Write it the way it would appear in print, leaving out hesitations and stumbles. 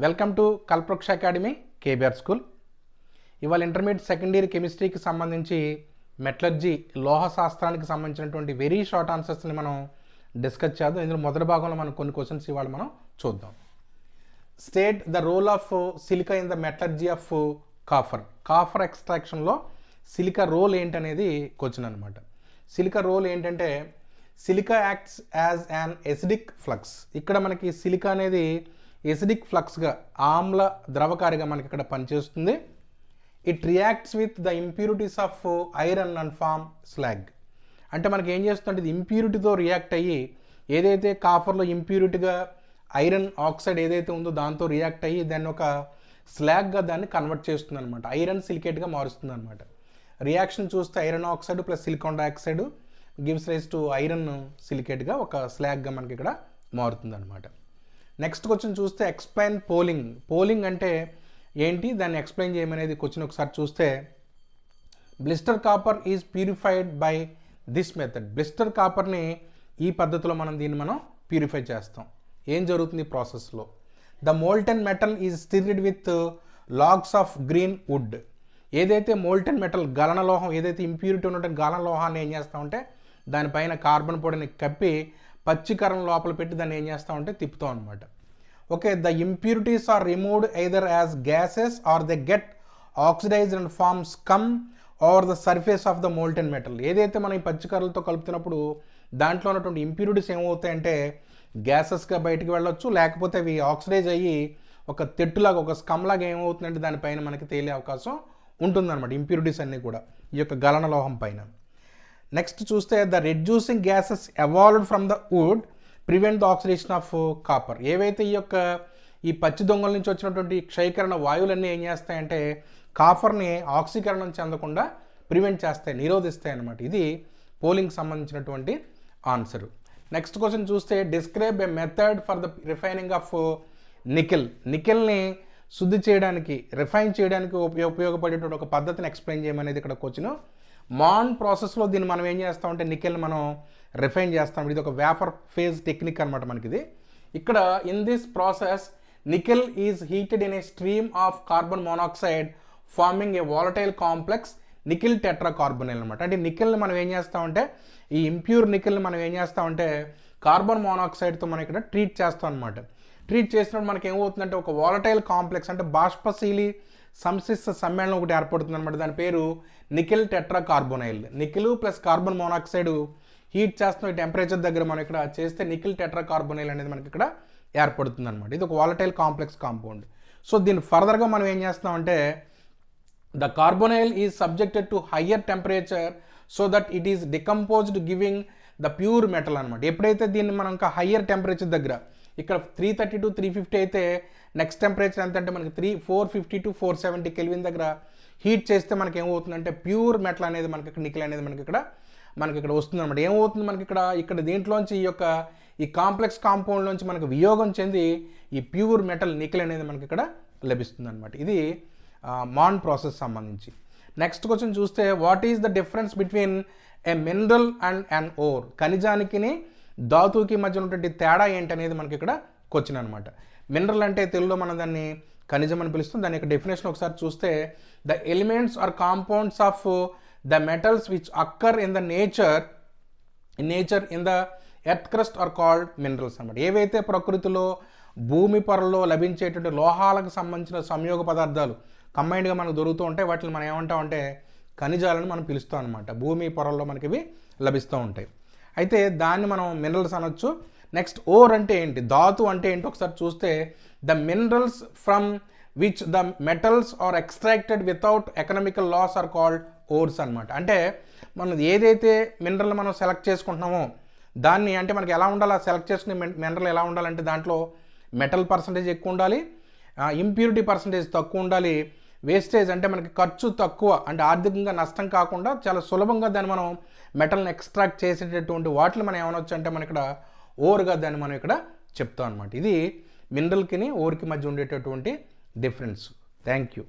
Welcome to Kalpavriksha academy KBR school. ఇవాళ intermediate second year కెమిస్ట్రీకి సంబంధించి మెటలర్జీ లోహ శాస్త్రానికి సంబంధించినటువంటి వెరీ షార్ట్ ఆన్సర్స్ని మనం డిస్కస్ చేద్దాం. ఇందులో మొదటి భాగంలో మనం కొన్ని క్వశ్చన్స్ ఇవాళ మనం చూద్దాం. State the role of silica in the metallurgy of copper ఎక్స్ట్రాక్షన్లో సిలికా రోల్ ఏంటనేది క్వశ్చన్ అనమాట. సిలికా రోల్ ఏంటంటే silica acts as an acidic flux. ఇక్కడ మనకి సిలికా అనేది ఎసిడిక్ ఫ్లక్స్గా ఆమ్ల ద్రవకారిగా మనకి ఇక్కడ పనిచేస్తుంది. It reacts with the impurities of iron and form slag. అంటే మనకి ఏం చేస్తుంటే ఇది ఇంప్యూరిటీతో రియాక్ట్ అయ్యి ఏదైతే కాఫర్లో ఇంప్యూరిటీగా ఐరన్ ఆక్సైడ్ ఏదైతే ఉందో దాంతో రియాక్ట్ అయ్యి దాన్ని ఒక స్లాగ్గా దాన్ని కన్వర్ట్ చేస్తుంది అనమాట. ఐరన్ సిలికేట్గా మారుస్తుంది అనమాట. రియాక్షన్ చూస్తే iron oxide plus silicon dioxide gives rise to iron సిలికేట్గా ఒక స్లాగ్గా మనకి ఇక్కడ మారుతుంది అనమాట. నెక్స్ట్ క్వశ్చన్ చూస్తే ఎక్స్ప్లెయిన్ పోలింగ్. పోలింగ్ అంటే ఏంటి, దాన్ని ఎక్స్ప్లెయిన్ చేయమనేది క్వశ్చన్ ఒకసారి చూస్తే blister copper is purified by this method. Blister కాపర్ని ఈ పద్ధతిలో మనం ప్యూరిఫై చేస్తాం. ఏం జరుగుతుంది ఈ ప్రాసెస్లో? The molten metal is stirred with logs of green wood. ఏదైతే మోల్టెన్ మెటల్ గలన లోహం ఏదైతే ఇంప్యూరిటీ ఉన్నటువంటి గలన లోహాన్ని ఏం చేస్తామంటే దానిపైన కార్బన్ పొడిని కప్పి పచ్చికరం లోపల పెట్టి దాన్ని ఏం చేస్తామంటే తిప్పుతాం అనమాట. Okay, the impurities are removed either as gases or they get oxidized and forms come over the surface of the molten metal. ఏదైతే మనం ఈ పచ్చికర్రలతో కలుపుతున్నప్పుడు దాంట్లో ఉన్నటువంటి ఇంప్యూరిటీస్ ఏమవుతాయంటే గ్యాసెస్గా బయటికి వెళ్ళొచ్చు, లేకపోతే అవి ఆక్సిడైజ్ అయ్యి ఒక తెట్టులాగా ఒక స్కమ్లాగా ఏమవుతుందంటే దానిపైన మనకి తేలే అవకాశం ఉంటుందన్నమాట. ఇంప్యూరిటీస్ అన్నీ కూడా ఈ యొక్క గలన లోహం పైన. నెక్స్ట్ చూస్తే the reducing gases evolved from the wood prevent the oxidation of copper. ఏవైతే ఈ పచ్చి దొంగల నుంచి వచ్చినటువంటి క్షయకరణ వాయువులన్నీ ఏం చేస్తాయంటే కాపర్ని ఆక్సీకరణం చెందకుండా ప్రివెంట్ చేస్తాయి, నిరోధిస్తాయి అన్నమాట. ఇది పోలింగ్ సంబంధించినటువంటి ఆన్సర్. నెక్స్ట్ క్వశ్చన్ చూస్తే describe a method for the refining of nickel. నికెల్ని శుద్ధి చేయడానికి రిఫైన్ చేయడానికి ఉపయోగపడేటువంటి ఒక పద్ధతిని ఎక్స్ప్లెయిన్ చేయమనేది ఇక్కడ క్వశ్చన్. మాన్ ప్రాసెస్లో దీన్ని మనం ఏం చేస్తామంటే నికెల్ని మనం రిఫైన్ చేస్తాం. ఇది ఒక వేపర్ ఫేజ్ టెక్నిక్ అనమాట మనకిది. ఇక్కడ in this process nickel is heated in a stream of carbon monoxide forming a volatile complex nickel tetracarbonyl అనమాట. అంటే నికెల్ని మనం ఏం చేస్తామంటే ఈ ఇంప్యూర్ నికెల్ని మనం ఏం చేస్తామంటే కార్బన్ మోనాక్సైడ్తో మనం ఇక్కడ ట్రీట్ చేస్తాం అనమాట. ట్రీట్ చేసినప్పుడు మనకి ఏమవుతుందంటే ఒక వాలటైల్ కాంప్లెక్స్ అంటే బాష్పశీలి సంశిష్ట సమ్మేళనం ఒకటి ఏర్పడుతుంది అనమాట. దాని పేరు nickel tetracarbonyl. Nickel plus carbon monoxide heat చేస్తున్న టెంపరేచర్ దగ్గర మనం ఇక్కడ చేస్తే నికెల్ టెట్రాకార్బోనైల్ అనేది మనకి ఇక్కడ ఏర్పడుతుంది అనమాట. ఇది ఒక వాలటైల్ కాంప్లెక్స్ కాంపౌండ్. సో దీన్ని ఫర్దర్గా మనం ఏం చేస్తామంటే the carbonyl is subjected to higher temperature so that it is decomposed giving the pure metal అనమాట. ఎప్పుడైతే దీన్ని మనం ఇంకా హయ్యర్ టెంపరేచర్ దగ్గర ఇక్కడ 330 to 350 అయితే నెక్స్ట్ టెంపరేచర్ ఎంత అంటే మనకి 450 to 470 కెల్విన్ దగ్గర హీట్ చేస్తే మనకి ఏమవుతుందంటే ప్యూర్ మెటల్ అనేది మనకి ఇక్కడ నికెల్ అనేది మనకి ఇక్కడ వస్తుంది అనమాట. ఏమవుతుంది మనకి ఇక్కడ దీంట్లోంచి ఈ కాంప్లెక్స్ కాంపౌండ్ నుంచి మనకు వియోగం చెంది ఈ ప్యూర్ మెటల్ నికెల్ అనేది మనకి ఇక్కడ లభిస్తుంది అనమాట. ఇది మాన్ ప్రాసెస్ సంబంధించి. నెక్స్ట్ క్వశ్చన్ చూస్తే what is the difference between a mineral and an ore. ఖనిజానికి ధాతువుకి మధ్య ఉన్నటువంటి తేడా ఏంటనేది మనకి ఇక్కడ క్వశ్చన్ అనమాట. మినరల్ అంటే తెలుగులో మనం దాన్ని ఖనిజం అని పిలుస్తాం. దాని యొక్క డెఫినేషన్ ఒకసారి చూస్తే the elements or compounds of the metals which occur in the nature in the earth crust are called minerals అనమాట. ఏవైతే ప్రకృతిలో భూమి పొరలో లభించేటువంటి లోహాలకు సంబంధించిన సంయోగ పదార్థాలు కంబైన్డ్గా మనకు దొరుకుతూ ఉంటాయి, వాటిని మనం ఏమంటామంటే ఖనిజాలను మనం పిలుస్తాం అనమాట. భూమి పొరల్లో మనకి ఇవి లభిస్తూ ఉంటాయి. అయితే దాన్ని మనం మినరల్స్ అనొచ్చు. నెక్స్ట్ ఓర్ అంటే ఏంటి, ధాతు అంటే ఏంటి ఒకసారి చూస్తే the minerals from which the metals are extracted without economical loss are called ores అనమాట. అంటే మనం ఏదైతే మినరల్ మనం సెలెక్ట్ చేసుకుంటున్నామో దాన్ని అంటే మనకి ఎలా ఉండాలి, సెలెక్ట్ చేసుకునే మినరల్ ఎలా ఉండాలంటే దాంట్లో మెటల్ పర్సంటేజ్ ఎక్కువ ఉండాలి, ఇంప్యూరిటీ పర్సంటేజ్ తక్కువ ఉండాలి, వేస్టేజ్ అంటే మనకి ఖర్చు తక్కువ అంటే ఆర్థికంగా నష్టం కాకుండా చాలా సులభంగా దాన్ని మనం మెటల్ని ఎక్స్ట్రాక్ట్ చేసేటటువంటి వాటిని మనం ఏమనొచ్చు అంటే మన ఇక్కడ ఓర్గా దాన్ని మనం ఇక్కడ చెప్తాం అనమాట. ఇది మినరల్కి ఓర్కి మధ్య ఉండేటటువంటి డిఫరెన్స్. Thank you.